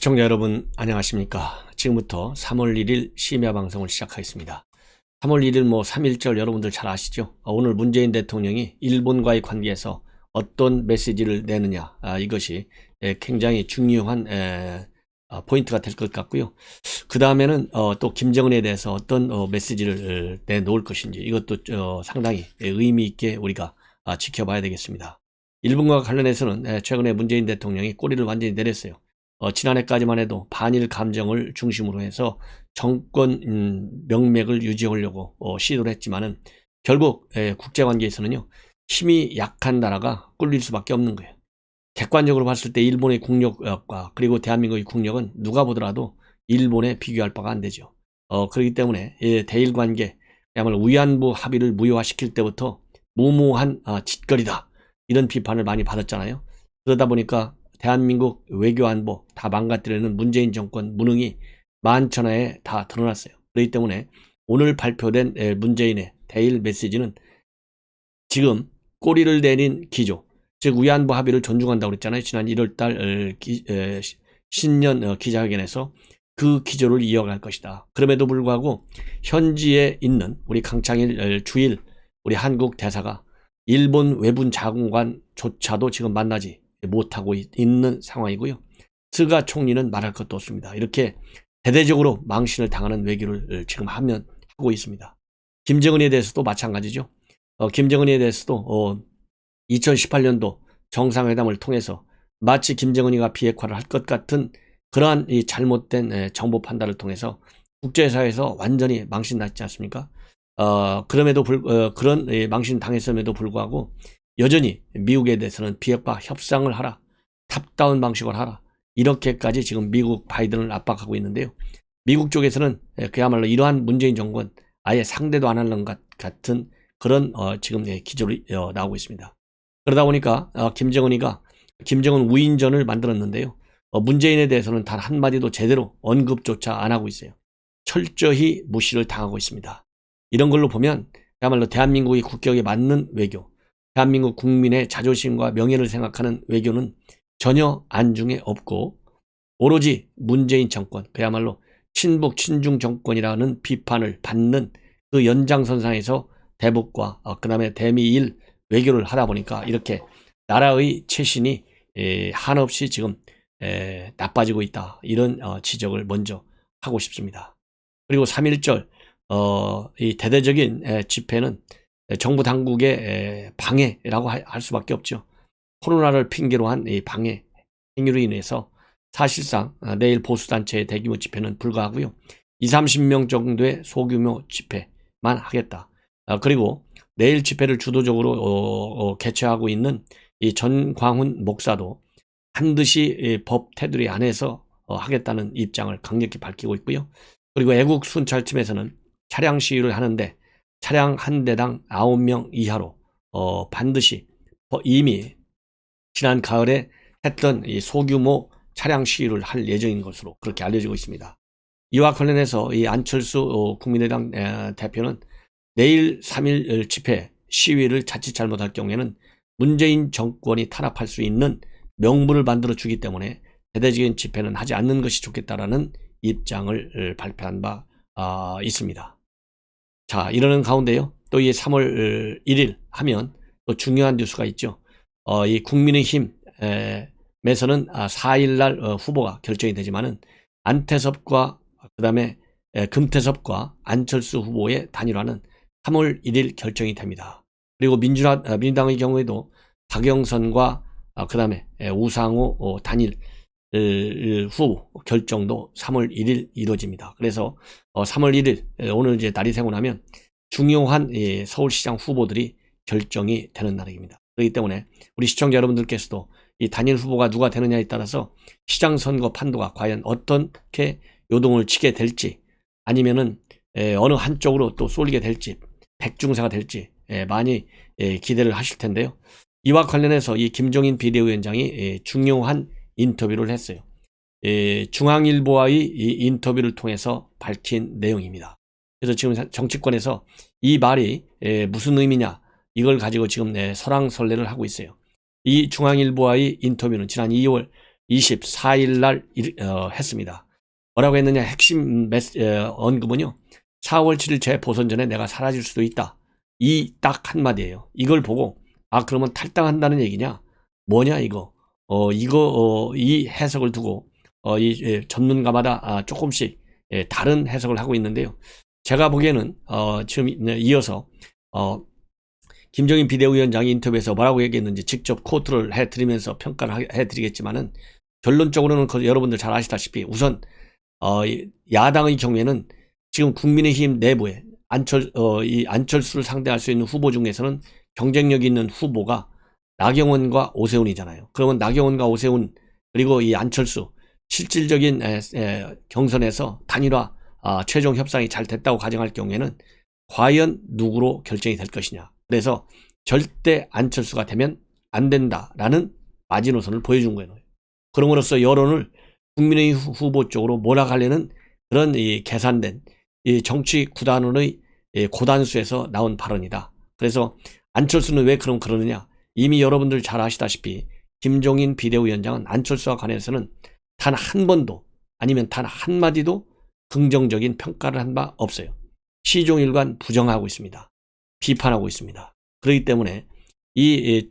시청자 여러분 안녕하십니까. 지금부터 3월 1일 심야 방송을 시작하겠습니다. 3월 1일 3.1절 여러분들 잘 아시죠? 오늘 문재인 대통령이 일본과의 관계에서 어떤 메시지를 내느냐, 이것이 굉장히 중요한 포인트가 될 것 같고요. 그 다음에는 또 김정은에 대해서 어떤 메시지를 내놓을 것인지 이것도 상당히 의미 있게 우리가 지켜봐야 되겠습니다. 일본과 관련해서는 최근에 문재인 대통령이 꼬리를 완전히 내렸어요. 지난해까지만 해도 반일 감정을 중심으로 해서 정권 명맥을 유지하려고 시도를 했지만은 결국 국제관계에서는요, 힘이 약한 나라가 꿀릴 수밖에 없는 거예요. 객관적으로 봤을 때 일본의 국력과 그리고 대한민국의 국력은 누가 보더라도 일본에 비교할 바가 안 되죠. 그렇기 때문에 대일 관계, 그야말로 위안부 합의를 무효화시킬 때부터 무모한 짓거리다, 이런 비판을 많이 받았잖아요. 그러다 보니까 대한민국 외교안보 다 망가뜨리는 문재인 정권 무능이 만천하에 다 드러났어요. 그렇기 때문에 오늘 발표된 문재인의 대일 메시지는 지금 꼬리를 내린 기조, 즉 위안부 합의를 존중한다고 그랬잖아요. 지난 1월달 신년 기자회견에서 그 기조를 이어갈 것이다. 그럼에도 불구하고 현지에 있는 우리 강창일 주일 우리 한국 대사가 일본 외분 장관조차도 지금 만나지 못하고 있는 상황이고요. 스가 총리는 말할 것도 없습니다. 이렇게 대대적으로 망신을 당하는 외교를 지금 하고 있습니다. 김정은에 대해서도 마찬가지죠. 김정은에 대해서도 2018년도 정상회담을 통해서 마치 김정은이가 비핵화를 할 것 같은 그러한 이 잘못된 정보 판단을 통해서 국제사회에서 완전히 망신 났지 않습니까? 그런 망신 당했음에도 불구하고 여전히 미국에 대해서는 비핵화 협상을 하라, 탑다운 방식을 하라, 이렇게까지 지금 미국 바이든을 압박하고 있는데요. 미국 쪽에서는 그야말로 이러한 문재인 정권 아예 상대도 안 하는 것 같은 그런 지금 기조를 나오고 있습니다. 그러다 보니까 김정은 우인전을 만들었는데요. 문재인에 대해서는 단 한마디도 제대로 언급조차 안 하고 있어요. 철저히 무시를 당하고 있습니다. 이런 걸로 보면 그야말로 대한민국의 국격에 맞는 외교, 대한민국 국민의 자존심과 명예를 생각하는 외교는 전혀 안중에 없고 오로지 문재인 정권, 그야말로 친북 친중 정권이라는 비판을 받는 그 연장선상에서 대북과 그 다음에 대미일 외교를 하다 보니까 이렇게 나라의 최신이 한없이 지금 나빠지고 있다, 이런 지적을 먼저 하고 싶습니다. 그리고 3.1절 이 대대적인 집회는 정부 당국의 방해라고 할 수밖에 없죠. 코로나를 핑계로 한 이 방해 행위로 인해서 사실상 내일 보수단체의 대규모 집회는 불가하고요. 20-30명 정도의 소규모 집회만 하겠다. 그리고 내일 집회를 주도적으로 개최하고 있는 이 전광훈 목사도 반드시 법 테두리 안에서 하겠다는 입장을 강력히 밝히고 있고요. 그리고 애국 순찰팀에서는 차량 시위를 하는데 차량 한 대당 9명 이하로 반드시 이미 지난 가을에 했던 이 소규모 차량 시위를 할 예정인 것으로 그렇게 알려지고 있습니다. 이와 관련해서 이 안철수 국민의당 대표는 내일 3.1 집회 시위를 자칫 잘못할 경우에는 문재인 정권이 탄압할 수 있는 명분을 만들어 주기 때문에 대대적인 집회는 하지 않는 것이 좋겠다라는 입장을 발표한 바 있습니다. 자, 이러는 가운데요, 또 이 3월 1일 하면 또 중요한 뉴스가 있죠. 이 국민의힘에서는 4일날 후보가 결정이 되지만은 안태섭과 그 다음에 금태섭과 안철수 후보의 단일화는 3월 1일 결정이 됩니다. 그리고 민주당의 경우에도 박영선과 그 다음에 우상호 단일 후보 결정도 3월 1일 이루어집니다. 그래서 3월 1일 오늘 이제 날이 새고 나면 중요한 서울시장 후보들이 결정이 되는 날입니다. 그렇기 때문에 우리 시청자 여러분들께서도 이 단일 후보가 누가 되느냐에 따라서 시장 선거 판도가 과연 어떻게 요동을 치게 될지, 아니면은 어느 한쪽으로 또 쏠리게 될지, 백중사가 될지 많이 기대를 하실 텐데요. 이와 관련해서 이 김종인 비대위원장이 중요한 인터뷰를 했어요. 중앙일보와의 이 인터뷰를 통해서 밝힌 내용입니다. 그래서 지금 정치권에서 이 말이 무슨 의미냐, 이걸 가지고 지금 설왕설래를 하고 있어요. 이 중앙일보와의 인터뷰는 지난 2월 24일 날 했습니다. 뭐라고 했느냐? 핵심 언급은요. 4월 7일 재보선 전에 내가 사라질 수도 있다. 이 딱 한마디예요. 이걸 보고 그러면 탈당한다는 얘기냐? 뭐냐 이거? 이 해석을 두고 이 전문가마다 조금씩 다른 해석을 하고 있는데요. 제가 보기에는 지금 이어서 김종인 비대위원장이 인터뷰에서 뭐라고 얘기했는지 직접 코트를 해드리면서 평가를 해드리겠지만은 결론적으로는 여러분들 잘 아시다시피 우선 야당의 경우에는 지금 국민의힘 내부에 이 안철수를 상대할 수 있는 후보 중에서는 경쟁력 있는 후보가 나경원과 오세훈이잖아요. 그러면 나경원과 오세훈 그리고 이 안철수 실질적인 경선에서 단일화 최종 협상이 잘 됐다고 가정할 경우에는 과연 누구로 결정이 될 것이냐. 그래서 절대 안철수가 되면 안 된다라는 마지노선을 보여준 거예요. 그럼으로써 여론을 국민의힘 후보 쪽으로 몰아가려는 그런 이 계산된 이 정치 구단원의 고단수에서 나온 발언이다. 그래서 안철수는 왜 그러느냐. 이미 여러분들 잘 아시다시피 김종인 비대위원장은 안철수와 관해서는 단 한 번도 아니면 단 한마디도 긍정적인 평가를 한 바 없어요. 시종일관 부정하고 있습니다. 비판하고 있습니다. 그렇기 때문에 이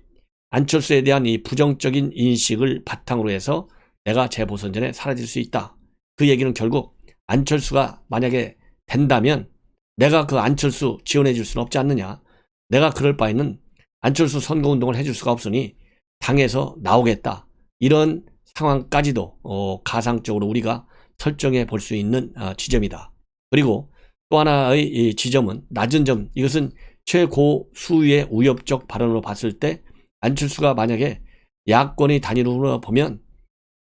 안철수에 대한 이 부정적인 인식을 바탕으로 해서 내가 재보선 전에 사라질 수 있다. 그 얘기는 결국 안철수가 만약에 된다면 내가 그 안철수 지원해 줄 수는 없지 않느냐. 내가 그럴 바에는 안철수 선거운동을 해줄 수가 없으니 당에서 나오겠다. 이런 상황까지도 가상적으로 우리가 설정해 볼 수 있는 지점이다. 그리고 또 하나의 이 지점은 낮은 점, 이것은 최고수위의 위협적 발언으로 봤을 때 안철수가 만약에 야권의 단일화로 보면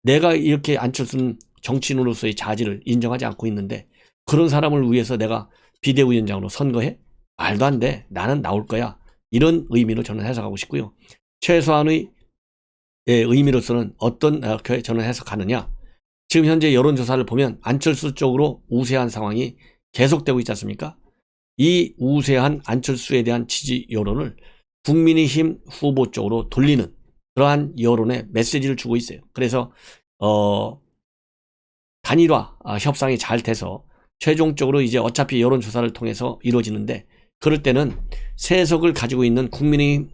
내가 이렇게 안철수는 정치인으로서의 자질을 인정하지 않고 있는데 그런 사람을 위해서 내가 비대위원장으로 선거해? 말도 안 돼. 나는 나올 거야. 이런 의미로 저는 해석하고 싶고요. 최소한의 의미로서는 어떤 저는 해석하느냐. 지금 현재 여론조사를 보면 안철수 쪽으로 우세한 상황이 계속되고 있지 않습니까? 이 우세한 안철수에 대한 지지 여론을 국민의힘 후보 쪽으로 돌리는 그러한 여론의 메시지를 주고 있어요. 그래서 단일화 협상이 잘 돼서 최종적으로 이제 어차피 여론조사를 통해서 이루어지는데 그럴 때는 세석을 가지고 있는 국민의힘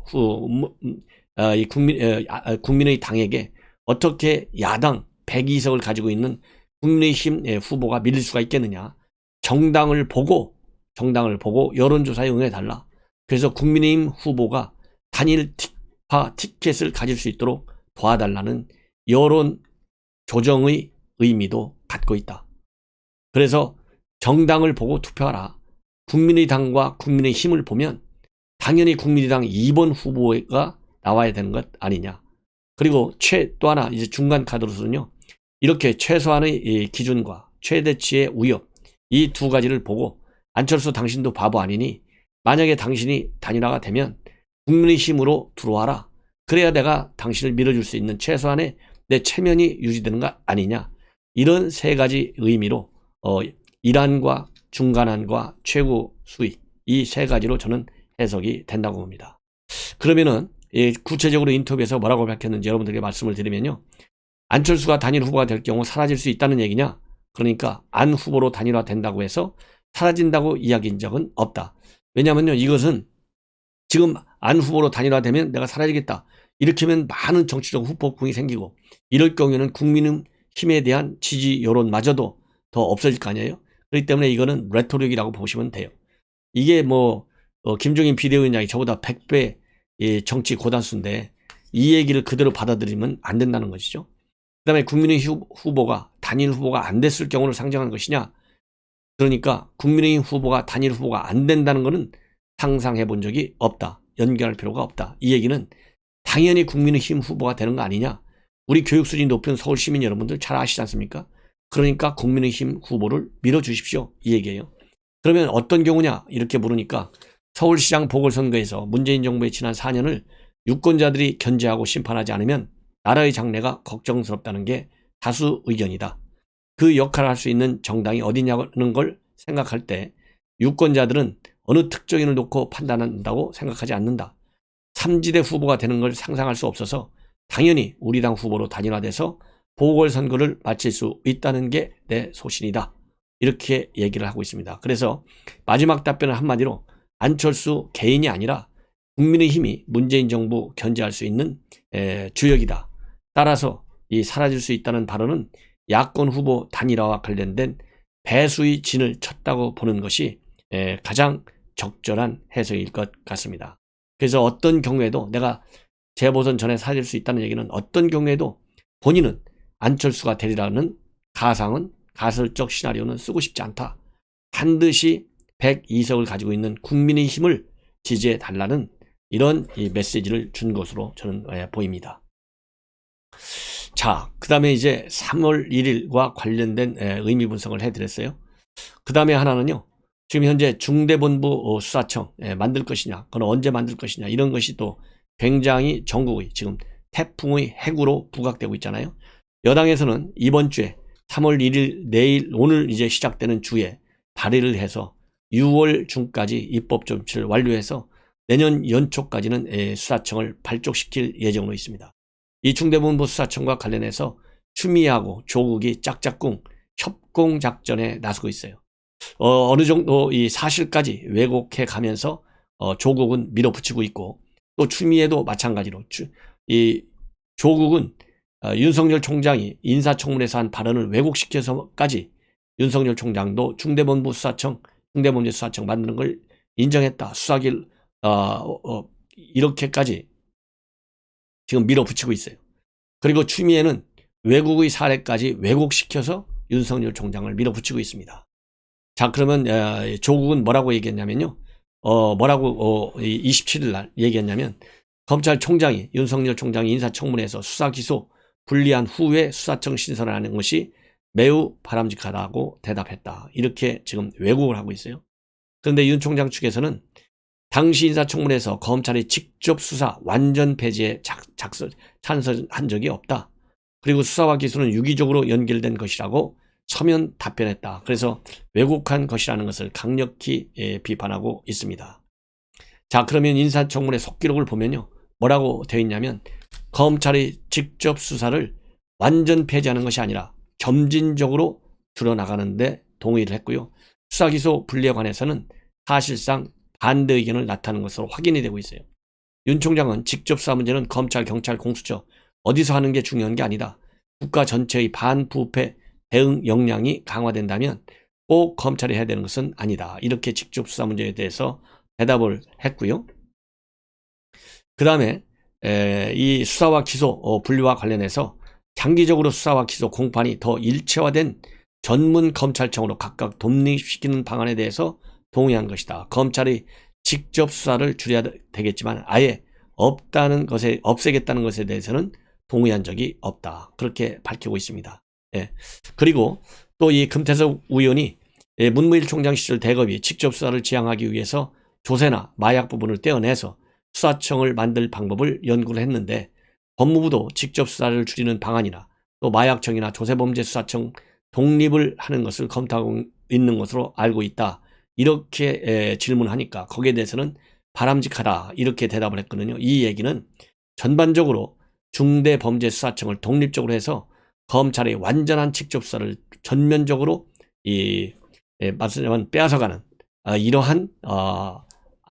국민의 당에게 어떻게 야당 102석을 가지고 있는 국민의힘 후보가 밀릴 수가 있겠느냐. 정당을 보고 여론조사에 응해달라. 그래서 국민의힘 후보가 단일화 티켓을 가질 수 있도록 도와달라는 여론 조정의 의미도 갖고 있다. 그래서 정당을 보고 투표하라. 국민의당과 국민의힘을 보면 당연히 국민의당 2번 후보가 나와야 되는 것 아니냐. 그리고 또 하나 이제 중간 카드로서는요. 이렇게 최소한의 이 기준과 최대치의 위협 이 두 가지를 보고 안철수 당신도 바보 아니니 만약에 당신이 단일화가 되면 국민의힘으로 들어와라. 그래야 내가 당신을 밀어줄 수 있는 최소한의 내 체면이 유지되는 거 아니냐. 이런 세 가지 의미로 일안과 중간안과 최고 수위 이 세 가지로 저는 해석이 된다고 봅니다. 그러면은 구체적으로 인터뷰에서 뭐라고 밝혔는지 여러분들에게 말씀을 드리면요. 안철수가 단일 후보가 될 경우 사라질 수 있다는 얘기냐? 그러니까 안 후보로 단일화 된다고 해서 사라진다고 이야기한 적은 없다. 왜냐하면요. 이것은 지금 안 후보로 단일화되면 내가 사라지겠다. 이렇게 하면 많은 정치적 후폭풍이 생기고 이럴 경우에는 국민의힘에 대한 지지 여론마저도 더 없어질 거 아니에요. 그렇기 때문에 이거는 레토릭이라고 보시면 돼요. 이게 김종인 비대위원장이 저보다 100배 정치 고단수인데 이 얘기를 그대로 받아들이면 안 된다는 것이죠. 그 다음에 국민의힘 후보가 단일 후보가 안 됐을 경우를 상정한 것이냐. 그러니까 국민의힘 후보가 단일 후보가 안 된다는 것은 상상해 본 적이 없다. 연결할 필요가 없다. 이 얘기는 당연히 국민의힘 후보가 되는 거 아니냐. 우리 교육 수준이 높은 서울 시민 여러분들 잘 아시지 않습니까? 그러니까 국민의힘 후보를 밀어주십시오. 이 얘기예요. 그러면 어떤 경우냐 이렇게 물으니까 서울시장 보궐선거에서 문재인 정부의 지난 4년을 유권자들이 견제하고 심판하지 않으면 나라의 장래가 걱정스럽다는 게 다수 의견이다. 그 역할을 할 수 있는 정당이 어디냐는 걸 생각할 때 유권자들은 어느 특정인을 놓고 판단한다고 생각하지 않는다. 삼지대 후보가 되는 걸 상상할 수 없어서 당연히 우리 당 후보로 단일화돼서 보궐선거를 마칠 수 있다는 게 내 소신이다. 이렇게 얘기를 하고 있습니다. 그래서 마지막 답변은 한마디로 안철수 개인이 아니라 국민의힘이 문재인 정부 견제할 수 있는 주역이다. 따라서 이 사라질 수 있다는 발언은 야권 후보 단일화와 관련된 배수의 진을 쳤다고 보는 것이 가장 적절한 해석일 것 같습니다. 그래서 어떤 경우에도 내가 재보선 전에 사라질 수 있다는 얘기는 어떤 경우에도 본인은 안철수가 되리라는 가설적 시나리오는 쓰고 싶지 않다. 반드시 102석을 가지고 있는 국민의힘을 지지해달라는 이런 메시지를 준 것으로 저는 보입니다. 자, 그 다음에 이제 3월 1일과 관련된 의미 분석을 해드렸어요. 그 다음에 하나는요, 지금 현재 중대본부 수사청 만들 것이냐, 그건 언제 만들 것이냐, 이런 것이 또 굉장히 전국의 지금 태풍의 핵으로 부각되고 있잖아요. 여당에서는 이번 주에 3월 1일 내일 오늘 이제 시작되는 주에 발의를 해서 6월 중까지 입법 조치를 완료해서 내년 연초까지는 수사청을 발족시킬 예정으로 있습니다. 이 중대본부 수사청과 관련해서 추미애하고 조국이 짝짝꿍 협공작전에 나서고 있어요. 어느 정도 이 사실까지 왜곡해 가면서 조국은 밀어붙이고 있고, 또 추미애도 마찬가지로 이 조국은 윤석열 총장이 인사청문회에서 한 발언을 왜곡시켜서까지 윤석열 총장도 중대본부 수사청 만드는 걸 인정했다. 수사기를 이렇게까지 지금 밀어붙이고 있어요. 그리고 추미애는 외국의 사례까지 왜곡시켜서 윤석열 총장을 밀어붙이고 있습니다. 자, 그러면 조국은 뭐라고 얘기했냐면요. 27일 날 얘기했냐면, 검찰총장이 윤석열 총장이 인사청문회에서 수사기소 분리한 후에 수사청 신설을 하는 것이 매우 바람직하다고 대답했다. 이렇게 지금 왜곡을 하고 있어요. 그런데 윤 총장 측에서는 당시 인사청문회에서 검찰이 직접 수사 완전 폐지에 찬성한 적이 없다. 그리고 수사와 기소는 유기적으로 연결된 것이라고 서면 답변했다. 그래서 왜곡한 것이라는 것을 강력히 비판하고 있습니다. 자, 그러면 인사청문회 속기록을 보면요, 뭐라고 되어 있냐면, 검찰이 직접 수사를 완전 폐지하는 것이 아니라 점진적으로 줄여나가는데 동의를 했고요. 수사기소 분리에 관해서는 사실상 반대 의견을 나타낸 것으로 확인이 되고 있어요. 윤 총장은 직접 수사 문제는 검찰, 경찰, 공수처 어디서 하는 게 중요한 게 아니다. 국가 전체의 반부패 대응 역량이 강화된다면 꼭 검찰이 해야 되는 것은 아니다. 이렇게 직접 수사 문제에 대해서 대답을 했고요. 그 다음에 이 수사와 기소 분리와 관련해서 장기적으로 수사와 기소 공판이 더 일체화된 전문 검찰청으로 각각 독립시키는 방안에 대해서 동의한 것이다. 검찰이 직접 수사를 줄여야 되겠지만 아예 없애겠다는 것에 대해서는 동의한 적이 없다. 그렇게 밝히고 있습니다. 그리고 또 이 금태섭 의원이 문무일 총장 시절 대검이 직접 수사를 지향하기 위해서 조세나 마약 부분을 떼어내서 수사청을 만들 방법을 연구를 했는데, 법무부도 직접 수사를 줄이는 방안이나 또 마약청이나 조세범죄수사청 독립을 하는 것을 검토하고 있는 것으로 알고 있다. 이렇게 질문하니까 거기에 대해서는 바람직하다. 이렇게 대답을 했거든요. 이 얘기는 전반적으로 중대범죄수사청을 독립적으로 해서 검찰의 완전한 직접 수사를 전면적으로 말씀하자면 빼앗아가는 이러한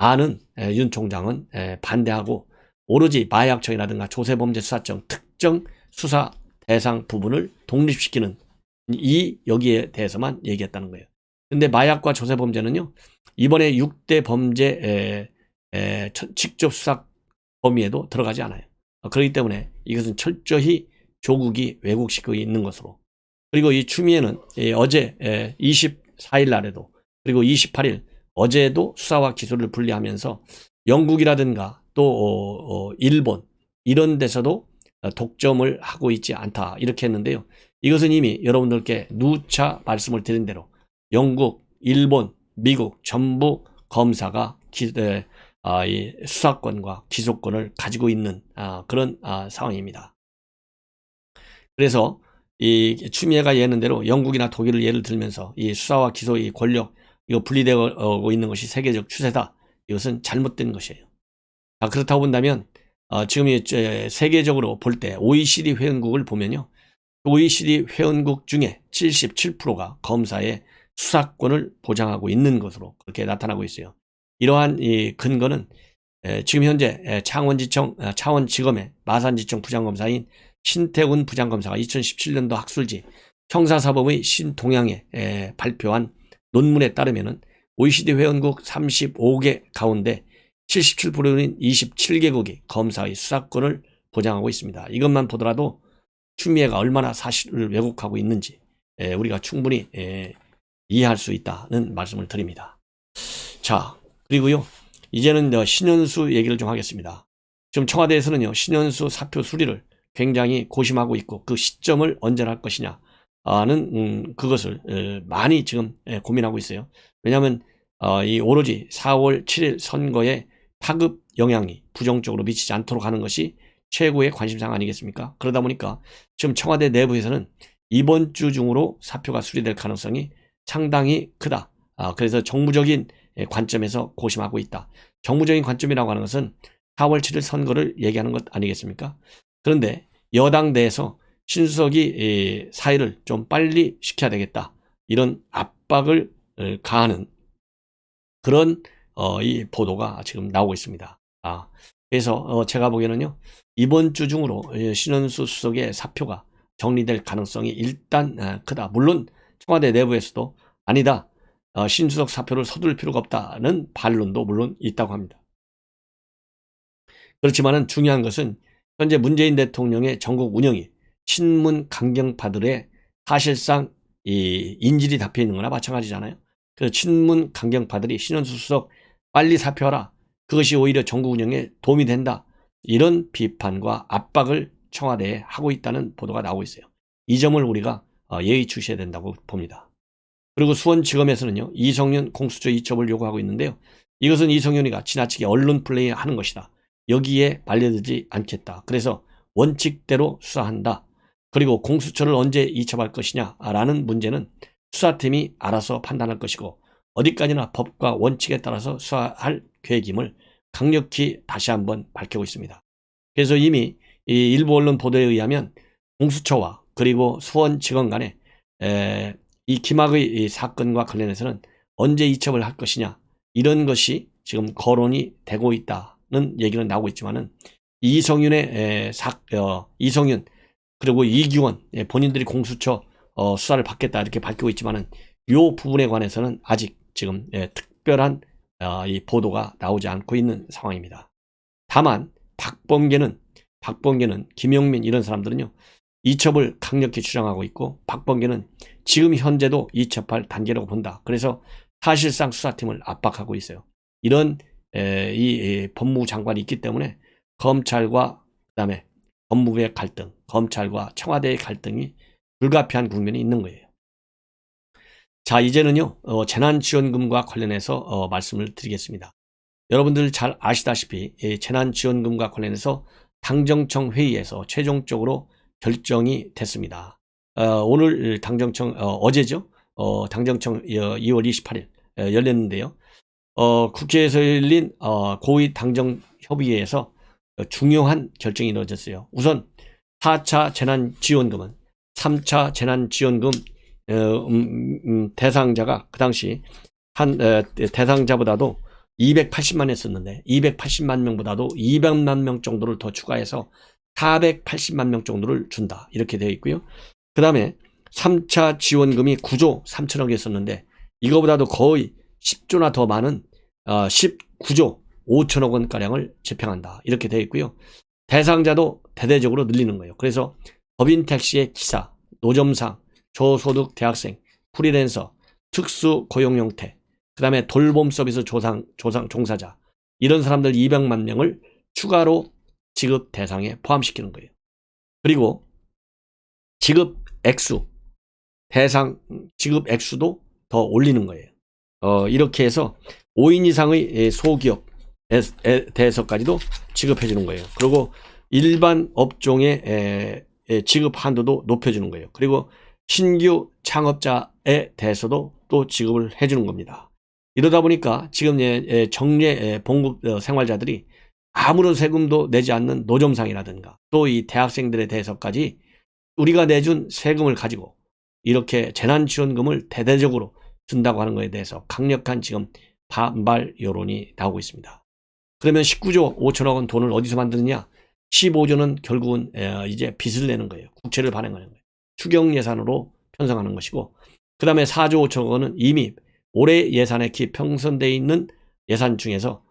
안은 윤 총장은 반대하고, 오로지 마약청이라든가 조세범죄수사청 특정 수사 대상 부분을 독립시키는 여기에 대해서만 얘기했다는 거예요. 근데 마약과 조세범죄는요, 이번에 6대 범죄 직접 수사 범위에도 들어가지 않아요. 그렇기 때문에 이것은 철저히 조국이 왜곡시키고 있는 것으로. 그리고 이 추미애는 어제 24일 날에도, 그리고 28일 어제도 수사와 기소를 분리하면서 영국이라든가 또 일본 이런 데서도 독점을 하고 있지 않다. 이렇게 했는데요. 이것은 이미 여러분들께 누차 말씀을 드린 대로 영국, 일본, 미국 전부 검사가 이 수사권과 기소권을 가지고 있는 그런 상황입니다. 그래서 이 추미애가 예는대로 영국이나 독일을 예를 들면서 이 수사와 기소의 권력 이거 분리되고 있는 것이 세계적 추세다. 이것은 잘못된 것이에요. 그렇다고 본다면 지금 세계적으로 볼 때 OECD 회원국을 보면요, OECD 회원국 중에 77%가 검사의 수사권을 보장하고 있는 것으로 그렇게 나타나고 있어요. 이러한 이 근거는 지금 현재 창원지검의 마산지청 부장검사인 신태훈 부장검사가 2017년도 학술지 형사사법의 신동향에 발표한 논문에 따르면 OECD 회원국 35개 가운데 77%인 27개국이 검사의 수사권을 보장하고 있습니다. 이것만 보더라도 추미애가 얼마나 사실을 왜곡하고 있는지 우리가 충분히 이해할 수 있다는 말씀을 드립니다. 자, 그리고요, 이제는 신현수 얘기를 좀 하겠습니다. 지금 청와대에서는요, 신현수 사표 수리를 굉장히 고심하고 있고 그 시점을 언제 할 것이냐는 그것을 많이 지금 고민하고 있어요. 왜냐하면 이 오로지 4월 7일 선거에 파급 영향이 부정적으로 미치지 않도록 하는 것이 최고의 관심사항 아니겠습니까? 그러다 보니까 지금 청와대 내부에서는 이번 주 중으로 사표가 수리될 가능성이 상당히 크다. 그래서 정무적인 관점에서 고심하고 있다. 정무적인 관점이라고 하는 것은 4월 7일 선거를 얘기하는 것 아니겠습니까? 그런데 여당 내에서 신수석이 사의를 좀 빨리 시켜야 되겠다. 이런 압박을 가하는 그런 이 보도가 지금 나오고 있습니다. 그래서 제가 보기에는요, 이번 주 중으로 신현수 수석의 사표가 정리될 가능성이 일단 크다. 물론 청와대 내부에서도 아니다, 신수석 사표를 서둘 필요가 없다는 반론도 물론 있다고 합니다. 그렇지만은 중요한 것은 현재 문재인 대통령의 전국 운영이 친문 강경파들의 사실상 이 인질이 잡혀 있는 거나 마찬가지잖아요. 그 친문 강경파들이 신현수 수석 빨리 사표하라, 그것이 오히려 전국 운영에 도움이 된다, 이런 비판과 압박을 청와대에 하고 있다는 보도가 나오고 있어요. 이 점을 우리가 예의주시해야 된다고 봅니다. 그리고 수원지검에서는요, 이성윤 공수처 이첩을 요구하고 있는데요, 이것은 이성윤이가 지나치게 언론 플레이 하는 것이다. 여기에 말려들지 않겠다. 그래서 원칙대로 수사한다. 그리고 공수처를 언제 이첩할 것이냐라는 문제는 수사팀이 알아서 판단할 것이고 어디까지나 법과 원칙에 따라서 수사할 계획임을 강력히 다시 한번 밝히고 있습니다. 그래서 이미 이 일부 언론 보도에 의하면 공수처와 그리고 수원지검 간에 이 김학의 이 사건과 관련해서는 언제 이첩을 할 것이냐, 이런 것이 지금 거론이 되고 있다는 얘기는 나오고 있지만은 이성윤의 이성윤 그리고 이규원 본인들이 공수처 수사를 받겠다 이렇게 밝히고 있지만은 이 부분에 관해서는 아직 지금 특별한 이 보도가 나오지 않고 있는 상황입니다. 다만 박범계는 김용민 이런 사람들은요, 이첩을 강력히 주장하고 있고 박범계는 지금 현재도 이첩할 단계라고 본다. 그래서 사실상 수사팀을 압박하고 있어요. 이런 이 법무부 장관이 있기 때문에 검찰과 그다음에 법무부의 갈등, 검찰과 청와대의 갈등이 불가피한 국면이 있는 거예요. 자, 이제는요, 재난지원금과 관련해서 말씀을 드리겠습니다. 여러분들 잘 아시다시피 재난지원금과 관련해서 당정청 회의에서 최종적으로 결정이 됐습니다. 오늘 당정청 어제죠. 당정청 2월 28일 열렸는데요. 국회에서 열린 고위 당정협의회에서 중요한 결정이 이루어졌어요. 우선 4차 재난지원금은 3차 재난지원금 대상자가 그 당시 대상자보다도 280만 했었는데 280만 명보다도 200만 명 정도를 더 추가해서 480만 명 정도를 준다, 이렇게 되어 있고요. 그 다음에 3차 지원금이 9조 3천억이었었는데 이거보다도 거의 10조나 더 많은 19조 5천억 원가량을 집행한다, 이렇게 되어 있고요. 대상자도 대대적으로 늘리는 거예요. 그래서 법인 택시의 기사, 노점상, 저소득 대학생, 프리랜서, 특수 고용 형태, 그 다음에 돌봄 서비스 종사자, 이런 사람들 200만 명을 추가로 지급 대상에 포함시키는 거예요. 그리고 지급 액수, 대상 지급 액수도 더 올리는 거예요. 이렇게 해서 5인 이상의 소기업에 대해서까지도 지급해 주는 거예요. 그리고 일반 업종의 지급 한도도 높여주는 거예요. 그리고 신규 창업자에 대해서도 또 지급을 해주는 겁니다. 이러다 보니까 지금 정례 봉급 생활자들이 아무런 세금도 내지 않는 노점상이라든가 또 이 대학생들에 대해서까지 우리가 내준 세금을 가지고 이렇게 재난지원금을 대대적으로 준다고 하는 것에 대해서 강력한 지금 반발 여론이 나오고 있습니다. 그러면 19조 5천억 원 돈을 어디서 만드느냐? 15조는 결국은 이제 빚을 내는 거예요. 국채를 발행하는 거예요. 추경 예산으로 편성하는 것이고, 그 다음에 4조 5천억 원은 이미 올해 예산에 편성되어 있는 예산 중에서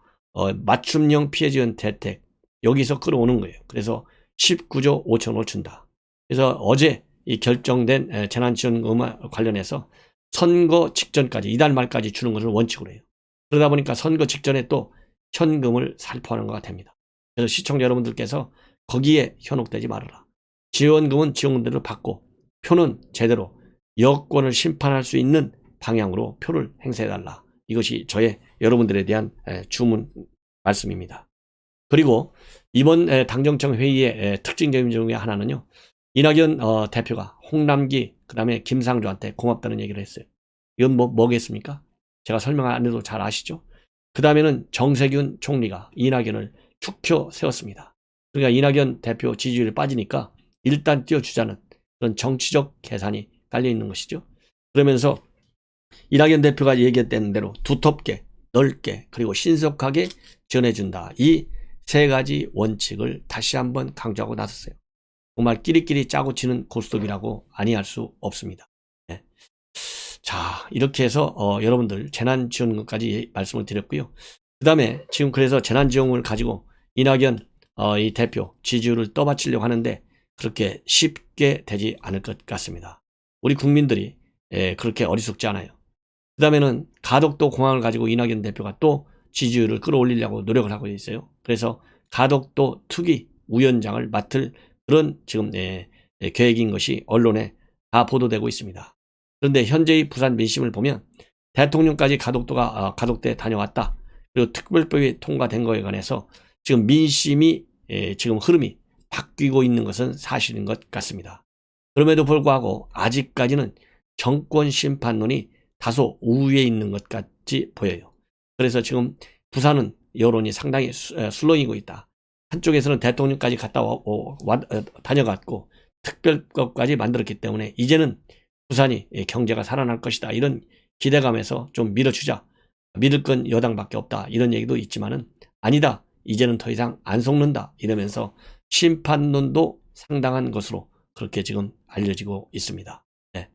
맞춤형 피해 지원 대책 여기서 끌어오는 거예요. 그래서 19조 5천억을 준다. 그래서 어제 이 결정된 재난지원금 관련해서 선거 직전까지 이달 말까지 주는 것을 원칙으로 해요. 그러다 보니까 선거 직전에 또 현금을 살포하는 것가 됩니다. 그래서 시청자 여러분들께서 거기에 현혹되지 말아라. 지원금은 지원금대로 받고 표는 제대로 여권을 심판할 수 있는 방향으로 표를 행사해달라. 이것이 저의 여러분들에 대한 주문 말씀입니다. 그리고 이번 당정청 회의의 특징적인 중에 하나는요. 이낙연 대표가 홍남기 그 다음에 김상조한테 고맙다는 얘기를 했어요. 이건 뭐겠습니까? 제가 설명 안 해도 잘 아시죠? 그 다음에는 정세균 총리가 이낙연을 축혀 세웠습니다. 그러니까 이낙연 대표 지지율이 빠지니까 일단 띄워주자는 그런 정치적 계산이 깔려있는 것이죠. 그러면서 이낙연 대표가 얘기했던 대로 두텁게 넓게 그리고 신속하게 전해준다. 이 세 가지 원칙을 다시 한번 강조하고 나섰어요. 정말 끼리끼리 짜고 치는 고스톱이라고 아니할 수 없습니다. 네. 자, 이렇게 해서 여러분들 재난지원금까지 말씀을 드렸고요. 그 다음에 지금 그래서 재난지원금을 가지고 이낙연 이 대표 지지율을 떠받치려고 하는데 그렇게 쉽게 되지 않을 것 같습니다. 우리 국민들이 그렇게 어리석지 않아요. 그 다음에는 가덕도 공항을 가지고 이낙연 대표가 또 지지율을 끌어올리려고 노력을 하고 있어요. 그래서 가덕도 투기 위원장을 맡을 그런 지금 계획인 것이 언론에 다 보도되고 있습니다. 그런데 현재의 부산 민심을 보면 대통령까지 가덕도에 다녀왔다. 그리고 특별법이 통과된 거에 관해서 지금 민심이 지금 흐름이 바뀌고 있는 것은 사실인 것 같습니다. 그럼에도 불구하고 아직까지는 정권 심판론이 다소 우위에 있는 것 같이 보여요. 그래서 지금 부산은 여론이 상당히 술렁이고 있다. 한쪽에서는 대통령까지 다녀갔고 특별법까지 만들었기 때문에 이제는 부산이 경제가 살아날 것이다. 이런 기대감에서 좀 밀어주자. 믿을 건 여당밖에 없다. 이런 얘기도 있지만은 아니다. 이제는 더 이상 안 속는다. 이러면서 심판론도 상당한 것으로 그렇게 지금 알려지고 있습니다. 네.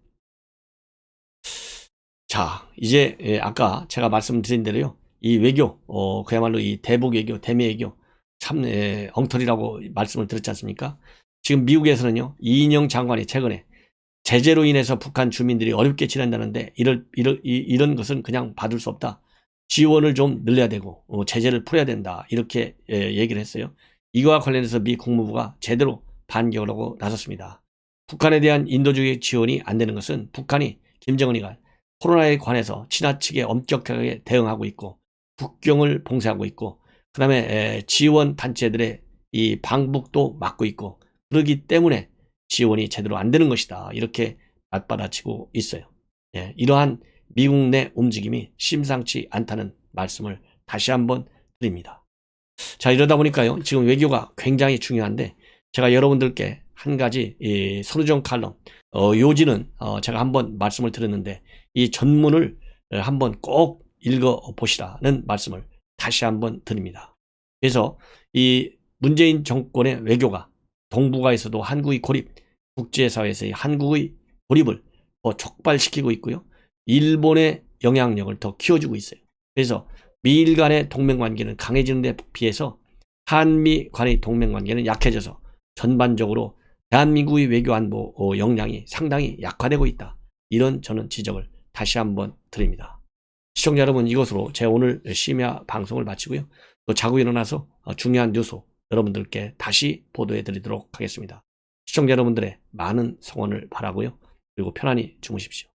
자, 이제 아까 제가 말씀드린 대로요. 이 외교, 그야말로 이 대북 외교, 대미 외교 참 엉터리라고 말씀을 드렸지 않습니까? 지금 미국에서는요. 이인영 장관이 최근에 제재로 인해서 북한 주민들이 어렵게 지낸다는데 이런 것은 그냥 받을 수 없다. 지원을 좀 늘려야 되고 제재를 풀어야 된다. 이렇게 얘기를 했어요. 이거와 관련해서 미 국무부가 제대로 반격을 하고 나섰습니다. 북한에 대한 인도주의 지원이 안 되는 것은 북한이 김정은이가 코로나에 관해서 지나치게 엄격하게 대응하고 있고 국경을 봉쇄하고 있고 그 다음에 지원 단체들의 이 방북도 막고 있고 그러기 때문에 지원이 제대로 안 되는 것이다. 이렇게 맞받아치고 있어요. 이러한 미국 내 움직임이 심상치 않다는 말씀을 다시 한번 드립니다. 자, 이러다 보니까요. 지금 외교가 굉장히 중요한데 제가 여러분들께 한 가지 이 선우정 칼럼 요지는 제가 한번 말씀을 드렸는데 이 전문을 한번 꼭 읽어보시라는 말씀을 다시 한번 드립니다. 그래서 이 문재인 정권의 외교가 동북아에서도 한국의 고립, 국제사회에서의 한국의 고립을 더 촉발시키고 있고요. 일본의 영향력을 더 키워주고 있어요. 그래서 미일 간의 동맹관계는 강해지는 데 비해서 한미 간의 동맹관계는 약해져서 전반적으로 대한민국의 외교안보 역량이 상당히 약화되고 있다. 이런 저는 지적을 다시 한번 드립니다. 시청자 여러분, 이것으로 제 오늘 심야 방송을 마치고요. 또 자고 일어나서 중요한 뉴스 여러분들께 다시 보도해 드리도록 하겠습니다. 시청자 여러분들의 많은 성원을 바라고요. 그리고 편안히 주무십시오.